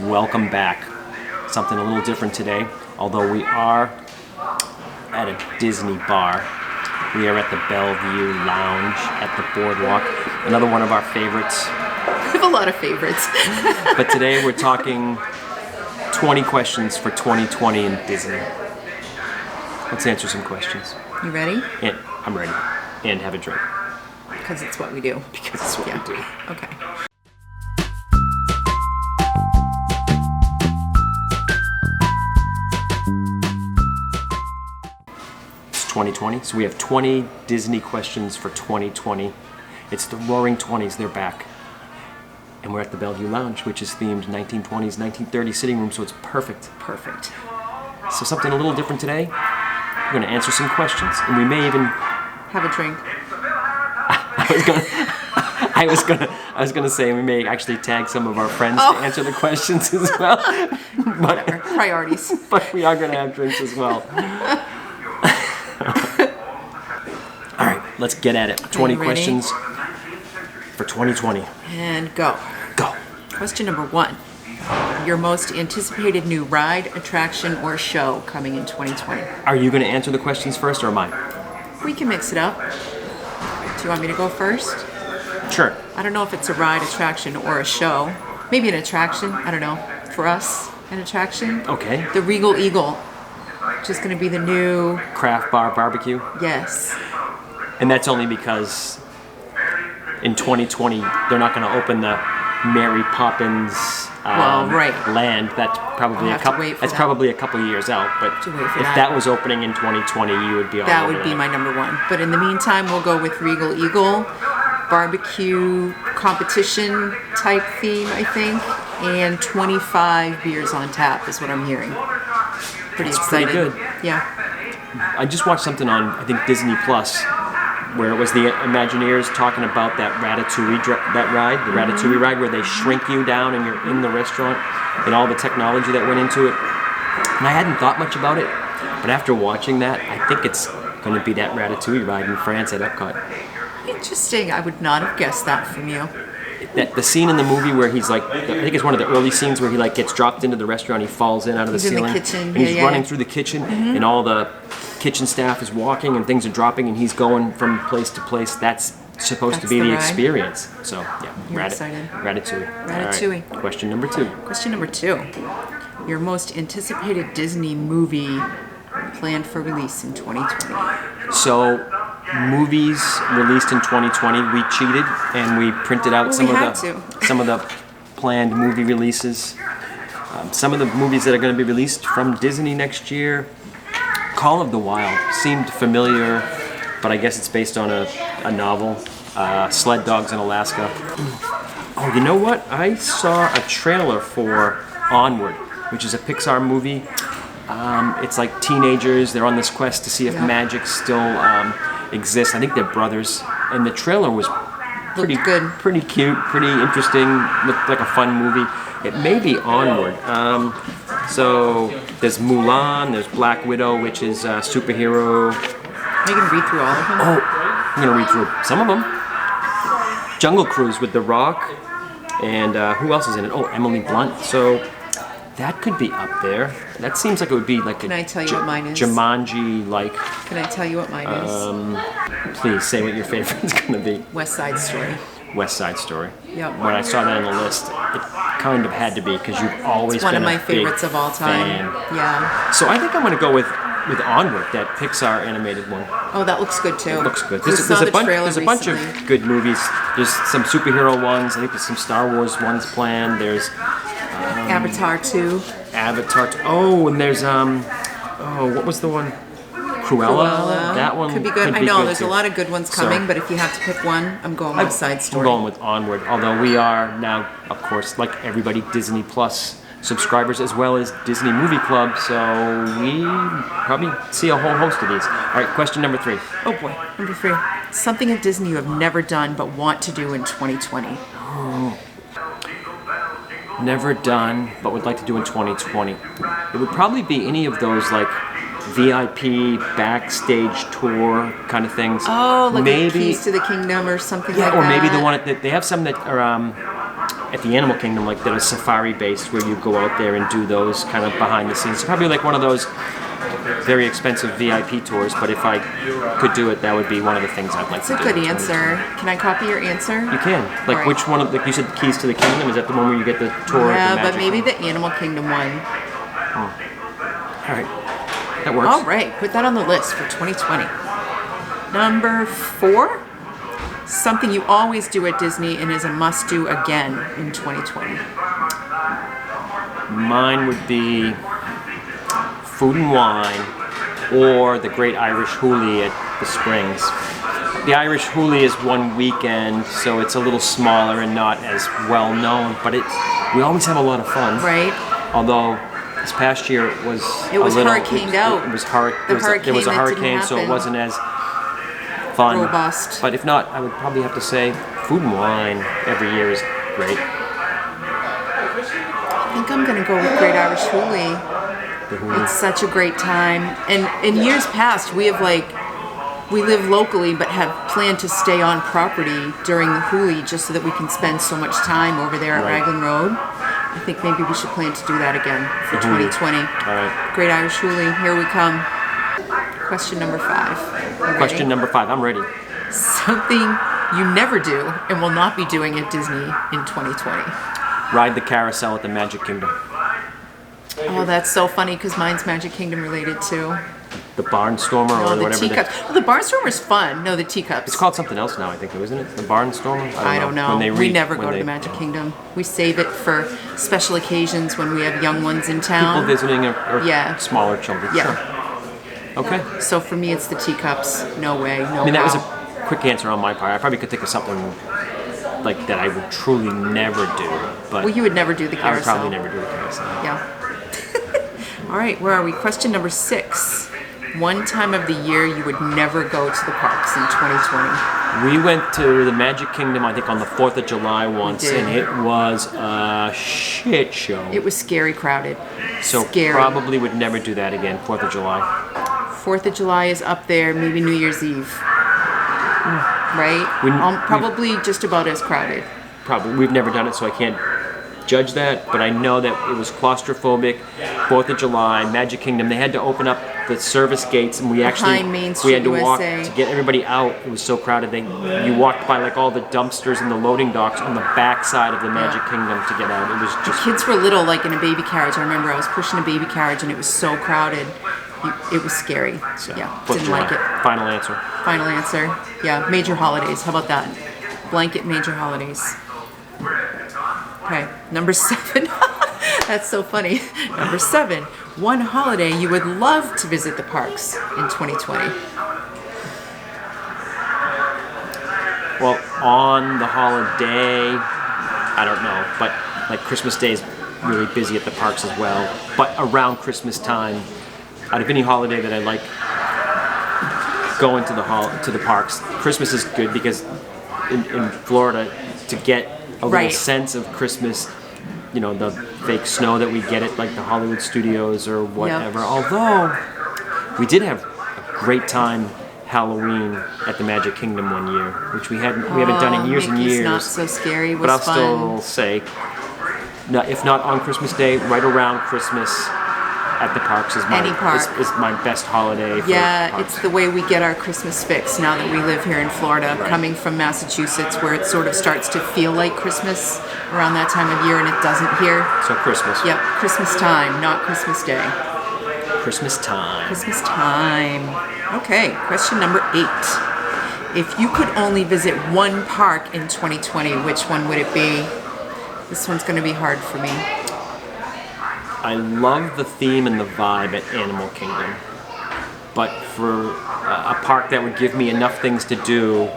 Welcome back. Something a little different today, although we are at a Disney bar. We are at the Belle Vue Lounge at the Boardwalk, another one of our favorites. We have a lot of favorites. But today we're talking 20 questions for 2020 in Disney. Let's answer some questions. You ready? And I'm ready. And have a drink. Because it's what we do. Because it's what we do. Okay. It's 2020, so we have 20 Disney questions for 2020. It's the Roaring 20s, they're back. And we're at the Belle Vue Lounge, which is themed 1920s, 1930s sitting room, so it's perfect. Perfect. So something a little different today. We're going to answer some questions, and we may even have a drink. I was gonna say we may actually tag some of our friends to answer the questions as well. Whatever. Priorities. But we are gonna have drinks as well. All right, let's get at it. 20 questions for 2020. And go. Go. Question number 1. Your most anticipated new ride, attraction, or show coming in 2020? Are you gonna answer the questions first, or am I? We can mix it up. Do you want me to go first? Sure. I don't know if it's a ride, attraction, or a show. Maybe an attraction. I don't know. For us, an attraction. Okay. The Regal Eagle. Just going to be the new Craft bar barbecue. Yes. And that's only because in 2020 they're not going to open the Mary Poppins land. That's probably probably a couple years out. But if that was opening in 2020, you would be all that over would be my number one. But in the meantime, we'll go with Regal Eagle, barbecue competition type theme, I think, and 25 beers on tap is what I'm hearing. Pretty excited. Pretty good. Yeah. I just watched something on, I think, Disney Plus, where it was the Imagineers talking about that Ratatouille ride, where they shrink you down and you're in the restaurant, and all the technology that went into it. And I hadn't thought much about it, but after watching that, I think it's going to be that Ratatouille ride in France at Epcot. Interesting. I would not have guessed that from you. The scene in the movie where he's like, I think it's one of the early scenes where he like gets dropped into the restaurant, he falls in out of the ceiling. In the kitchen. And he's running through the kitchen, and all the kitchen staff is walking and things are dropping, and he's going from place to place. That's supposed to be the experience. So yeah, You're excited. Ratatouille. Ratatouille. All right. Question number 2. Question number 2. Your most anticipated Disney movie planned for release in 2020. So, movies released in 2020, we cheated and we printed out some of the planned movie releases. Some of the movies that are going to be released from Disney next year. Call of the Wild seemed familiar, but I guess it's based on a novel. Sled Dogs in Alaska. Oh, you know what? I saw a trailer for Onward, which is a Pixar movie. It's like teenagers, they're on this quest to see if magic still exists. I think they're brothers, and the trailer was pretty good, pretty cute, pretty interesting, looked like a fun movie. It may be Onward. So there's Mulan, there's Black Widow, which is a superhero. Are you going to read through all of them? Oh, I'm going to read through some of them. Jungle Cruise with The Rock, and who else is in it? Oh, Emily Blunt. So that could be up there. That seems like it would be like Can I tell you what mine is? Jumanji-like. Can I tell you what mine is? Please say what your favorite's going to be. West Side Story. West Side Story. Yep. When I saw that on the list, it kind of had to be because you've always been one of my favorites of all time. Fan. Yeah. So I think I'm going to go with Onward, that Pixar animated one. Oh, that looks good too. It looks good. There's a bunch of good movies. There's some superhero ones. I think there's some Star Wars ones planned. There's Avatar 2. Avatar 2. Oh, and there's what was the one? Cruella. That one could be good. I know there's too. A lot of good ones coming, but if you have to pick one, I'm going West Side Story. I'm going with Onward. Although we are now, of course, like everybody, Disney Plus subscribers as well as Disney Movie Club, so we probably see a whole host of these. All right, question number 3. Oh boy, number 3. Something at Disney you have never done but want to do in 2020. Oh. Never done but would like to do in 2020. It would probably be any of those like VIP backstage tour kind of things. Oh, like maybe Keys to the Kingdom or something like that. Yeah, or maybe the one that they have some that are at the Animal Kingdom, like that are safari based, where you go out there and do those kind of behind the scenes. So probably like one of those very expensive VIP tours, but if I could do it, that would be one of the things I'd like to do. That's a good answer. Can I copy your answer? You can. Like Right. which one of, like you said, the Keys to the Kingdom, is that the one where you get the tour of the Yeah, Magic but maybe the Animal Kingdom one. All right. That works. All right, put that on the list for 2020. Number 4, something you always do at Disney and is a must-do again in 2020. Mine would be Food and Wine or the Great Irish Hoodie at the Springs. The Irish Hoodie is one weekend, so it's a little smaller and not as well known, but we always have a lot of fun. Right. Although this past year it was hurricaned out. There was a that hurricane, didn't so it happen. wasn't as fun. Robust. But if not, I would probably have to say Food and Wine every year is great. I think I'm going to go with Great Irish Hoodie. It's such a great time. And in years past, we live locally but have planned to stay on property during the Hoodie just so that we can spend so much time over there at Right. Raglan Road. I think maybe we should plan to do that again for 2020. All right. Great Irish Hoodie, here we come. Question number 5. You ready? Question number 5. I'm ready. Something you never do and will not be doing at Disney in 2020. Ride the carousel at the Magic Kingdom. Oh, that's so funny because mine's Magic Kingdom related too. The Barnstormer or The whatever. teacups. Oh, the Barnstormer's fun. No, the teacups. It's called something else now, I think, isn't it? The Barnstormer? I don't know. When We never go to the Magic Kingdom. We save it for special occasions when we have young ones in People town. visiting or Yeah. smaller children. Yeah. Sure. Okay. So for me, it's the teacups. No way. No I mean, that was how. a quick answer on my part. I probably could think of something like that I would truly never do, but Well, you would never do the I carousel. would probably never do the carousel. Yeah. All right, where are we? Question number 6. One time of the year you would never go to the parks in 2020. We went to the Magic Kingdom, I think, on the 4th of July once, did. and it was a shit show. It was scary crowded. So Scary. probably would never do that again, 4th of July. 4th of July is up there, maybe New Year's Eve. Right? Probably just about as crowded. Probably. We've never done it, so I can't judge that, but I know that it was claustrophobic. 4th of July, Magic Kingdom, they had to open up the service gates, and we actually Main we Street, had to walk USA. to get everybody out. It was so crowded. You walked by like all the dumpsters and the loading docks on the back side of the Magic Kingdom to get out. It was just Kids were little, like in a baby carriage. I remember I was pushing a baby carriage and it was so crowded. It was scary. Yeah, 4th of didn't July. like it. Final answer. Final answer. Yeah, major holidays. How about that? Blanket major holidays. Okay, number 7. That's so funny. Number 7. One holiday you would love to visit the parks in 2020. Well, on the holiday, I don't know, but like Christmas Day is really busy at the parks as well. But around Christmas time, out of any holiday that I like going to the parks, Christmas is good because in Florida, to get a little Right. sense of Christmas, the fake snow that we get at like the Hollywood studios or whatever. Although we did have a great time Halloween at the Magic Kingdom one year, which we haven't done in years and Mickey's years. Not So Scary was But I'll fun. still say, no, if not on Christmas Day, right around Christmas at the parks is Any park. is my best holiday. For Yeah, parks. it's the way we get our Christmas fix now that we live here in Florida, Right. coming from Massachusetts, where it sort of starts to feel like Christmas around that time of year, and it doesn't here. So Christmas. Yep, Christmas time, not Christmas Day. Christmas time. Christmas time. Okay, question number 8. If you could only visit one park in 2020, which one would it be? This one's going to be hard for me. I love the theme and the vibe at Animal Kingdom, but for a park that would give me enough things to do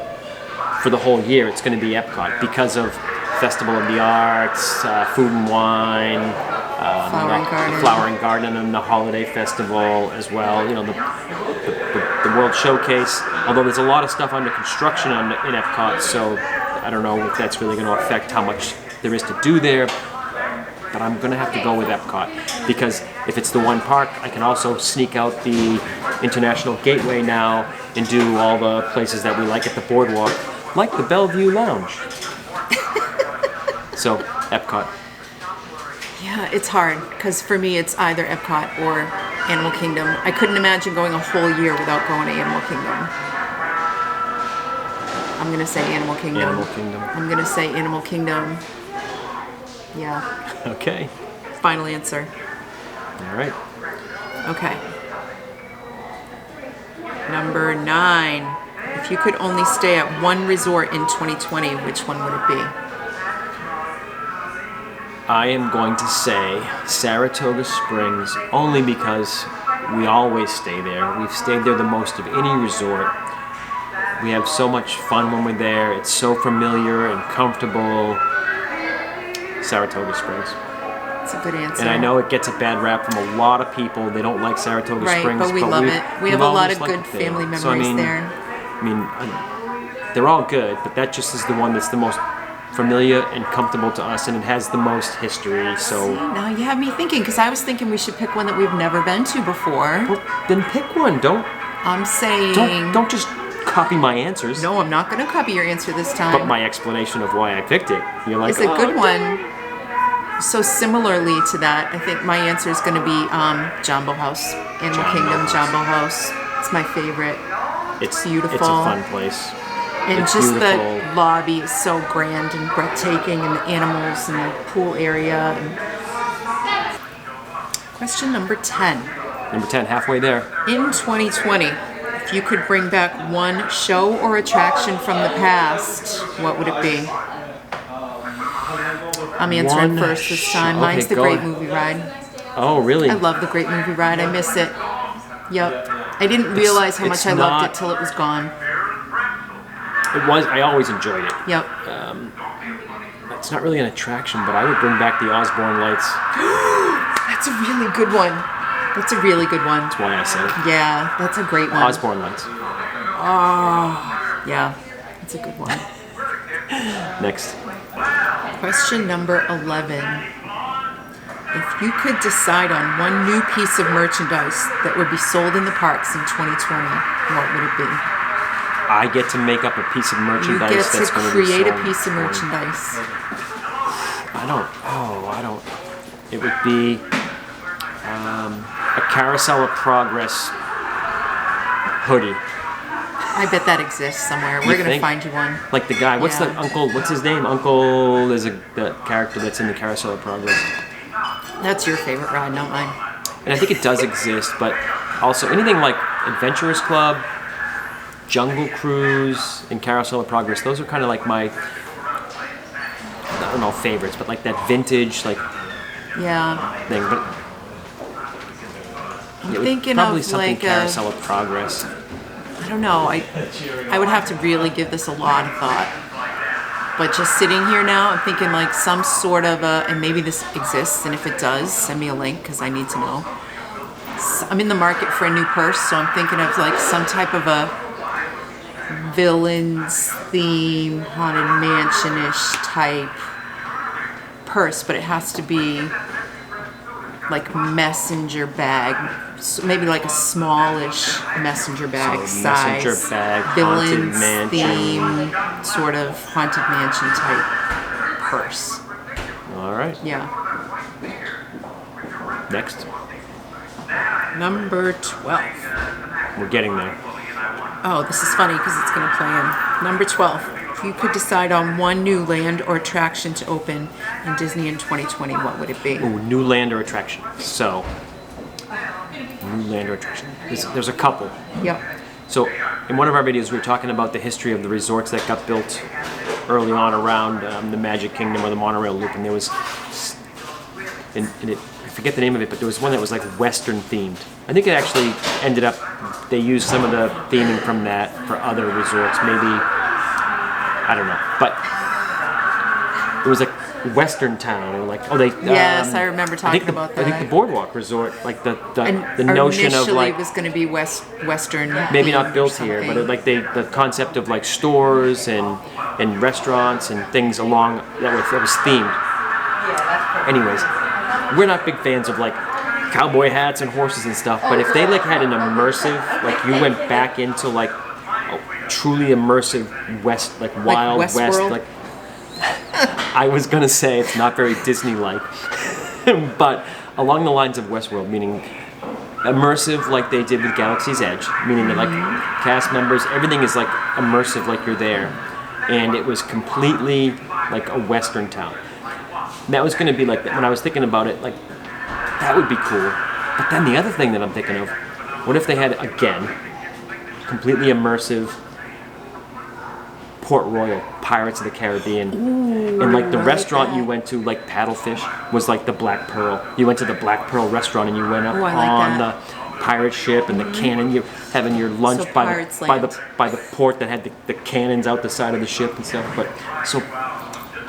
for the whole year, it's going to be Epcot because of Festival of the Arts, Food and Wine, the Flower and Garden, and the Holiday Festival as well. The World Showcase. Although there's a lot of stuff under construction in Epcot, so I don't know if that's really going to affect how much there is to do there. But I'm going to have to go with Epcot because if it's the one park, I can also sneak out the International Gateway now and do all the places that we like at the Boardwalk, like the Belle Vue Lounge. So Epcot. Yeah, it's hard because for me it's either Epcot or Animal Kingdom. I couldn't imagine going a whole year without going to Animal Kingdom. I'm gonna say Animal Kingdom. Animal Kingdom. I'm gonna say Animal Kingdom. Yeah. Okay. Final answer. All right. Okay. Number 9. If you could only stay at one resort in 2020, which one would it be? I am going to say Saratoga Springs only because we always stay there. We've stayed there the most of any resort. We have so much fun when we're there. It's so familiar and comfortable. Saratoga Springs. That's a good answer. And I know it gets a bad rap from a lot of people. They don't like Saratoga right, Springs, but we love it. We have a lot of good liked it family there. memories there. I mean, they're all good, but that just is the one that's the most familiar and comfortable to us, and it has the most history. So now you have me thinking, because I was thinking we should pick one that we've never been to before. well, then pick one. I'm saying Don't just copy my answers. no. I'm not going to copy your answer this time. But my explanation of why I picked it. You're like, it's a good "Oh, one. So similarly to that, I think my answer is going to be Jumbo House, Animal Kingdom Jumbo House. It's my favorite. It's beautiful. It's a fun place. And it's just beautiful. the lobby is so grand and breathtaking, and the animals and the pool area. And... Question number 10. Number 10, halfway there. In 2020, if you could bring back one show or attraction from the past, what would it be? I'm answering first this time. Okay, Mine's the go Great ahead. Movie Ride. Oh, really? I love the Great Movie Ride. I miss it. Yep. I didn't realize how much it's I loved not- it till it was gone. It was. I always enjoyed it. Yep. It's not really an attraction, but I would bring back the Osborne lights. That's a really good one. That's a really good one. That's why I said it. Yeah, that's a great one. Osborne lights. Yeah, that's a good one. Next. Question number 11. If you could decide on one new piece of merchandise that would be sold in the parks in 2020, what would it be? I get to make up a piece of You merchandise get to that's going to be create a sold piece of in 2020. merchandise. I don't. It would be a Carousel of Progress hoodie. I bet that exists somewhere. We're going to think? find you one. Like the guy, what's Yeah. the uncle, what's his name? Uncle, there's the character that's in the Carousel of Progress. That's your favorite ride, not mine. And I think it does exist, but also anything like Adventurers Club, Jungle Cruise, and Carousel of Progress, those are kind of like my, I don't know, favorites, but like that vintage like Yeah. thing. But I'm it would thinking probably of something like Carousel of Progress. I don't know. I would have to really give this a lot of thought. But just sitting here now, I'm thinking like some sort of a, and maybe this exists, and if it does, send me a link because I need to know. I'm in the market for a new purse, so I'm thinking of like some type of a villains theme, haunted mansion-ish type purse, but it has to be like messenger bag, so maybe like a smallish messenger bag So size, messenger bag, haunted villains mansion. theme, sort of haunted mansion type purse. All right, Yeah. next. Number 12. We're getting there. Oh, this is funny because it's going to play in. Number 12. If you could decide on one new land or attraction to open in Disney in 2020, what would it be? Ooh, new land or attraction. So, new land or attraction. There's a couple. Yep. So, in one of our videos, we were talking about the history of the resorts that got built early on around the Magic Kingdom or the Monorail Loop, and there was, and I forget the name of it, but there was one that was like Western themed. I think it actually ended up, they used some of the theming from that for other resorts, maybe, I don't know, but it was like Western town, and like, oh, they. Yes, I remember talking about I think that. the Boardwalk Resort, like the And notion of initially like it was going to be Western. maybe themed not or built here, but something. like the concept of like stores and restaurants and things along that was themed. Anyways, we're not big fans of like cowboy hats and horses and stuff, but if they like had an immersive, like you went back into like a truly immersive West, like Wild West, Westworld? like I was gonna say it's not very Disney-like, but along the lines of Westworld, meaning immersive like they did with Galaxy's Edge, meaning that like cast members, everything is like immersive like you're there. And it was completely like a Western town. And that was gonna be like, when I was thinking about it, like, that would be cool. But then the other thing that I'm thinking of, what if they had, again, completely immersive Port Royal, Pirates of the Caribbean. Ooh, and like the restaurant that. you went to, like Paddlefish, was like the Black Pearl. You went to the Black Pearl restaurant and you went up on the pirate ship and the cannon. You're having your lunch So by the port that had the cannons out the side of the ship and stuff. But so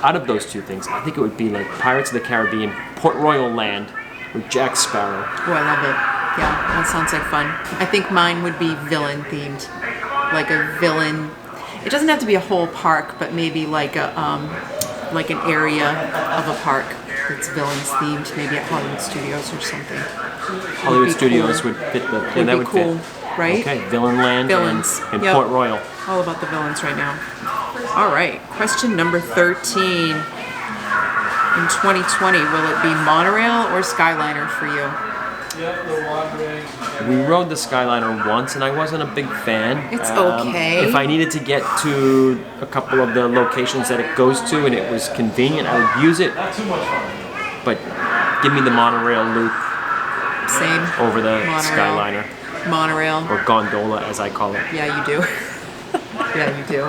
out of those two things, I think it would be like Pirates of the Caribbean, Port Royal Land with Jack Sparrow. Oh, I love it. Yeah, that sounds like fun. I think mine would be villain themed, like a villain. It doesn't have to be a whole park, but maybe like a like an area of a park that's villains themed, maybe at Hollywood Studios or something. Hollywood Studios would fit the. Yeah, that would cool, fit. Right? Okay, Villain Land Villains. and Yep. Port Royal. All about the villains right now. All right, question number 13. In 2020, will it be Monorail or Skyliner for you? We rode the Skyliner once, and I wasn't a big fan. It's okay. If I needed to get to a couple of the locations that it goes to, and it was convenient, I would use it. But give me the monorail loop Same. over the Monorail. Skyliner, Monorail. or gondola, as I call it. Yeah, you do. Yeah, you do.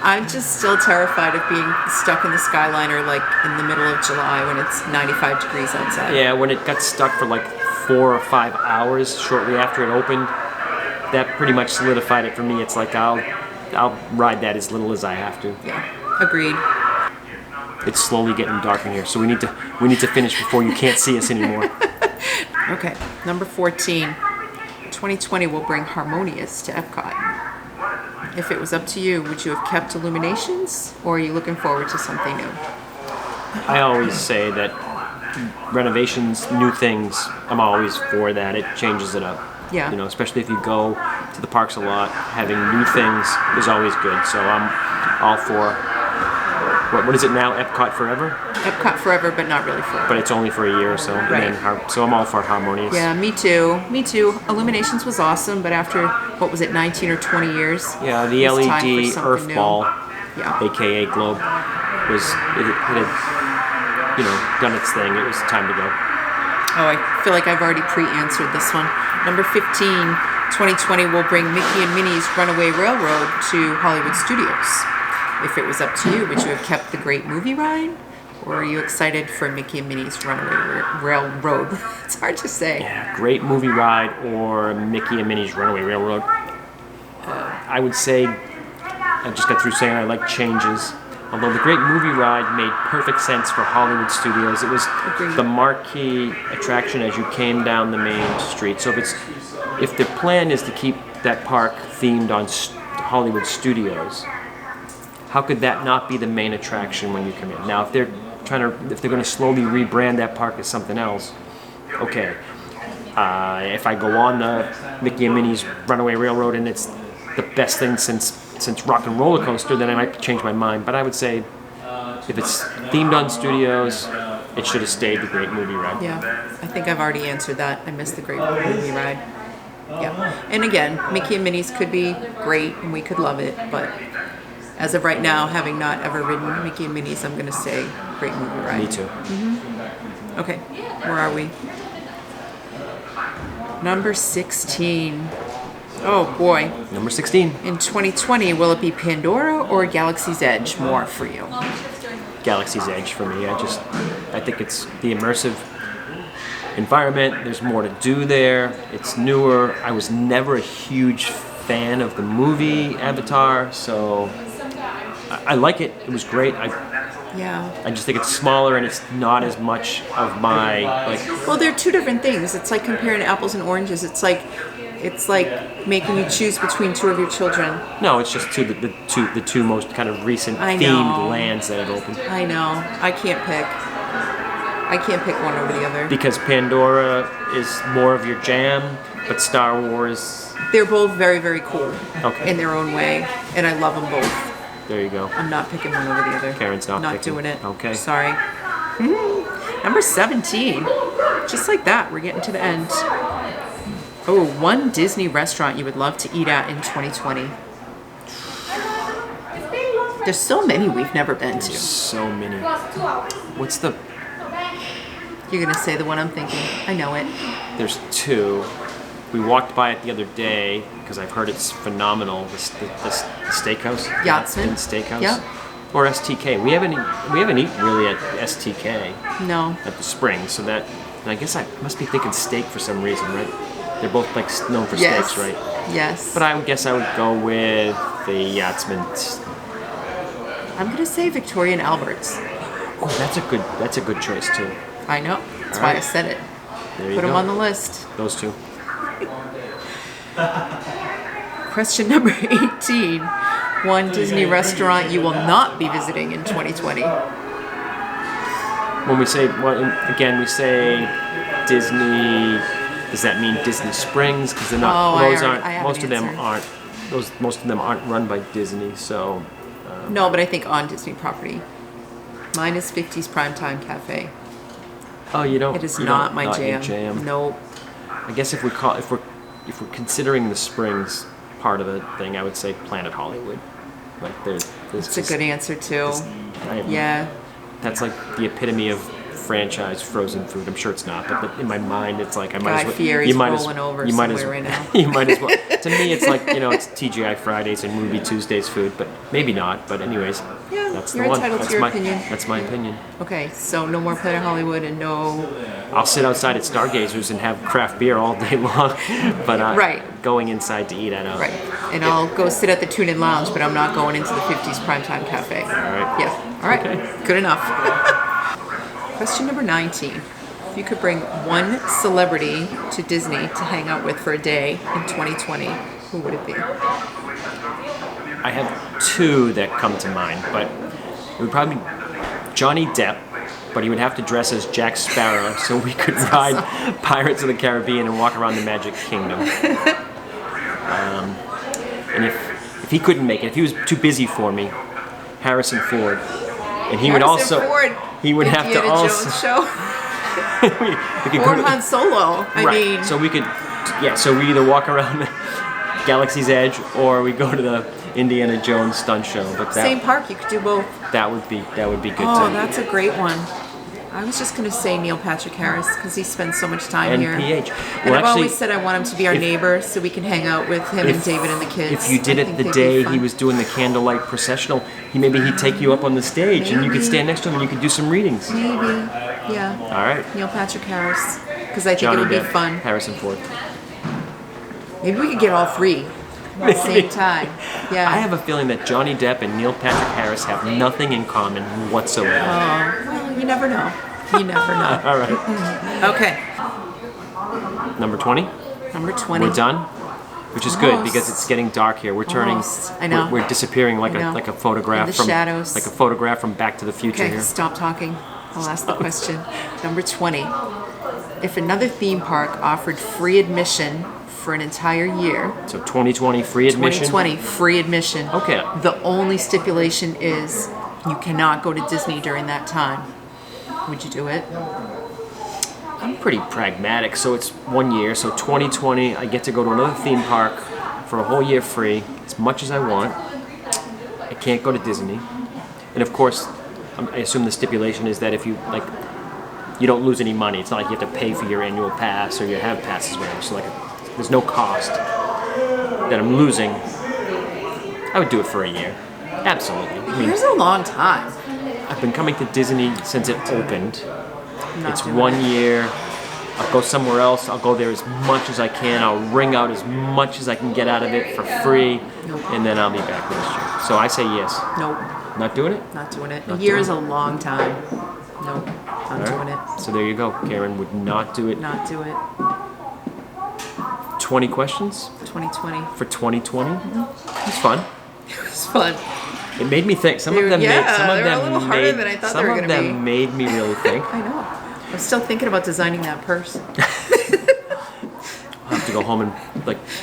I'm just still terrified of being stuck in the Skyliner like in the middle of July when it's 95 degrees outside. Yeah, when it got stuck for like 4 or 5 hours shortly after it opened, that pretty much solidified it for me. It's like I'll ride that as little as I have to. Yeah, agreed. It's slowly getting dark in here, so we need to finish before you can't see us anymore. Okay, number 14. 2020 will bring Harmonious to Epcot. If it was up to you, would you have kept Illuminations, or are you looking forward to something new? I always say that renovations, new things, I'm always for that. It changes it up. Yeah. You know, especially if you go to the parks a lot, having new things is always good. So I'm all for, what is it now, Epcot Forever? Epcot forever, but not really forever. But it's only for a year or so. And Right. then, so I'm all for Harmonious. Yeah, me too. Me too. Illuminations was awesome, but after, what was it, 19 or 20 years? Yeah, the it was time for LED something Earth new. Ball, Yeah. aka Globe, it had, you know, done its thing. It was time to go. Oh, I feel like I've already pre-answered this one. Number 15, 2020 will bring Mickey and Minnie's Runaway Railroad to Hollywood Studios. If it was up to you, would you have kept the Great Movie Ride? Or are you excited for Mickey and Minnie's Runaway Railroad? It's hard to say. Yeah, Great Movie Ride or Mickey and Minnie's Runaway Railroad. I would say, I just got through saying I like changes. Although the Great Movie Ride made perfect sense for Hollywood Studios. It was Agreed. the marquee attraction as you came down the main street. So if the plan is to keep that park themed on Hollywood Studios, how could that not be the main attraction when you come in? Now, if they're going to slowly rebrand that park as something else, okay. If I go on the Mickey and Minnie's Runaway Railroad and it's the best thing since Rock and Roller Coaster, then I might change my mind. But I would say if it's themed on studios, it should have stayed the Great Movie Ride. Yeah, I think I've already answered that. I missed the Great Movie Ride. Yeah. And again, Mickey and Minnie's could be great and we could love it, but as of right now, having not ever ridden Mickey and Minnie's, I'm going to say Great Movie Ride. Me too. Okay, where are we? Number 16. Oh boy. Number 16, In 2020, will it be Pandora or Galaxy's Edge more for you? Galaxy's Edge for me. I think it's the immersive environment. There's more to do there. It's newer. I was never a huge fan of the movie Avatar, so I like it. It was great. Yeah. I just think it's smaller and it's not as much of my Well, they're two different things. It's like comparing apples and oranges. It's like making you choose between two of your children. No, it's just the two most kind of recent I themed know. lands that have opened. I know. I can't pick one over the other. Because Pandora is more of your jam, but Star Wars. They're both very, very cool Okay. in their own way, and I love them both. There you go. I'm not picking one over the other. Karen's not picking. doing it. Okay. Sorry. Number 17. Just like that, we're getting to the end. Oh, one Disney restaurant you would love to eat at in 2020. There's so many we've never been to. So many. What's the... You're going to say the one I'm thinking. I know it. There's two. We walked by it the other day because I've heard it's phenomenal. The steakhouse. Yachtsman Steakhouse. Yep. Or STK. We haven't eaten really at STK. No. At the Springs, so that... And I guess I must be thinking steak for some reason, right? They're both like known for steaks, right? Yes. But I guess I would go with the Yachtsman. I'm going to say Victoria and Albert's. Oh, that's a good choice too. I know. That's All why right. I said it. There you Put go. them on the list. Those two. Question number 18. One Disney restaurant you will not be visiting in 2020. When we say, well, again, we say Disney. Does that mean Disney Springs? Because they're not. Oh, Those aren't. I have Most an of them answer. aren't. Most of them aren't run by Disney. So. No, but I think on Disney property. Mine is 50's Primetime Cafe. Oh, you don't. It is you not don't- my not your jam. Nope. I guess if we're considering the Springs part of the thing, I would say Planet Hollywood. Like there's It's a good answer too. Yeah. That's like the epitome of franchise frozen food. I'm sure it's not, but in my mind, it's like I might Guy as well. Fieri's rolling over somewhere right now. You might as well. To me, it's like it's TGI Fridays and Movie Tuesdays food, but maybe not. But anyways, Yeah, that's you're the one. entitled to That's your my opinion. That's my opinion. Okay, so no more Planet Hollywood and no. I'll sit outside at Stargazers and have craft beer all day long, but Right. going inside to eat, I don't. Right. And I'll go sit at the Tune-In Lounge, but I'm not going into the 50's Primetime Cafe. All right. Yeah. All right. Okay. Good enough. Question number 19. If you could bring one celebrity to Disney to hang out with for a day in 2020, who would it be? I have two that come to mind, but it would probably be Johnny Depp, but he would have to dress as Jack Sparrow so we could ride Pirates of the Caribbean and walk around the Magic Kingdom. And if he couldn't make it, if he was too busy for me, Harrison Ford, and he would also Ford, he would have to Indiana also Jones show. we could Or go to- Han Solo. I right. mean, So we could, so we either walk around Galaxy's Edge or we go to the Indiana Jones stunt show. But same park. You could do both. that would be good Oh, too. that's a great one. I was just going to say Neil Patrick Harris because he spends so much time And here. PH. And Well, I've actually, always said I want him to be our neighbor so we can hang out with him and David and the kids. If you did I it think the they'd be day fun. he was doing the candlelight processional, maybe he'd take you up on the stage and you could Maybe. stand next to him and you could do some reatings. Maybe. Yeah. All right. Neil Patrick Harris. Because I think Johnny it would be Depp, fun. Harrison Ford. Maybe we could get all three at the same time. Yeah. I have a feeling that Johnny Depp and Neil Patrick Harris have nothing in common whatsoever. Well, you never know. You never know. All right. Okay. Number 20. Number 20. We're done, which is good Almost. because it's getting dark here. We're turning. Almost. I know. We're disappearing like I know. a photograph In the from shadows. like a photograph from Back to the Future Okay, here. stop talking. I'll ask the question. Number 20. If another theme park offered free admission for an entire year, So 2020 free admission. 2020 free admission. Okay. The only stipulation is you cannot go to Disney during that time. Would you do it? I'm pretty pragmatic, so it's 1 year. So 2020, I get to go to another theme park for a whole year free, as much as I want. I can't go to Disney, and of course, I assume the stipulation is that if you you don't lose any money. It's not like you have to pay for your annual pass or you have passes, whatever. So there's no cost that I'm losing. I would do it for a year, absolutely. I mean, Here's a long time. I've been coming to Disney since it opened. Not It's doing 1 it. year. I'll go somewhere else. I'll go there as much as I can. I'll wring out as much as I can get out of it for free, and then I'll be back next year. So I say yes. Nope, Not doing it? not doing it. Not A year doing is it. a long time. Nope, not All right. doing it. So there you go. Karen would not do it. Not do it. 20 questions 2020. for 2020. It's fun. It's fun. It made me think. Some They of were- them yeah, made. Some of they were a them little harder made. than I thought they Some were of gonna them be. made me really think. I know. I'm still thinking about designing that purse. I'll have to go home and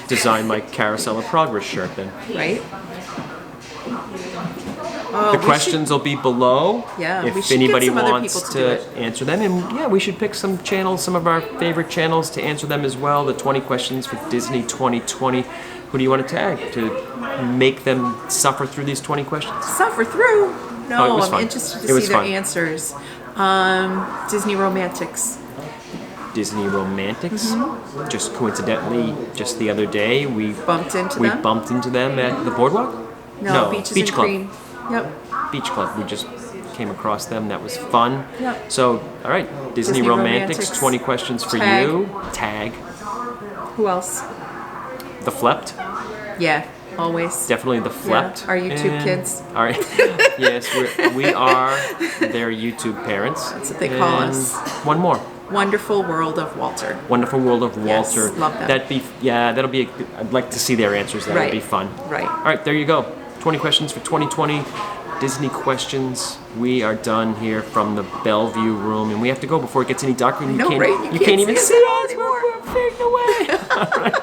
design my Carousel of Progress shirt then. Right? The questions will be below. Yeah, we if should anybody get some other wants people to do it. answer them. And yeah, we should pick some channels, some of our favorite channels to answer them as well. The 20 questions for Disney 2020. Who do you want to tag to make them suffer through these 20 questions? Suffer through? No, Oh, it was I'm fun. interested It to was see their fun. answers. Disney Romantics. Disney Romantics. Just coincidentally, just the other day, we Bumped into them? at the Boardwalk. No, Beaches Beach and Club. Cream. Yep. Beach Club. We just came across them. That was fun. Yep. So, all right, Disney Romantics. 20 questions for Tag. you. Tag. Who else? The Flept. Yeah, always. Definitely the Flept. Yeah, our YouTube kids. All right. Yes, we are their YouTube parents. That's what they call And us. One more. Wonderful World of Walter. Wonderful World of Yes, Walter. love that. That'll be. I'd like to see their answers. That would Right. be fun. Right. All right, there you go. 20 questions for 2020. Disney questions. We are done here from the Belle Vue room, and we have to go before it gets any darker. And No, right? You can't even see see us us. anymore. We're fading away. All right.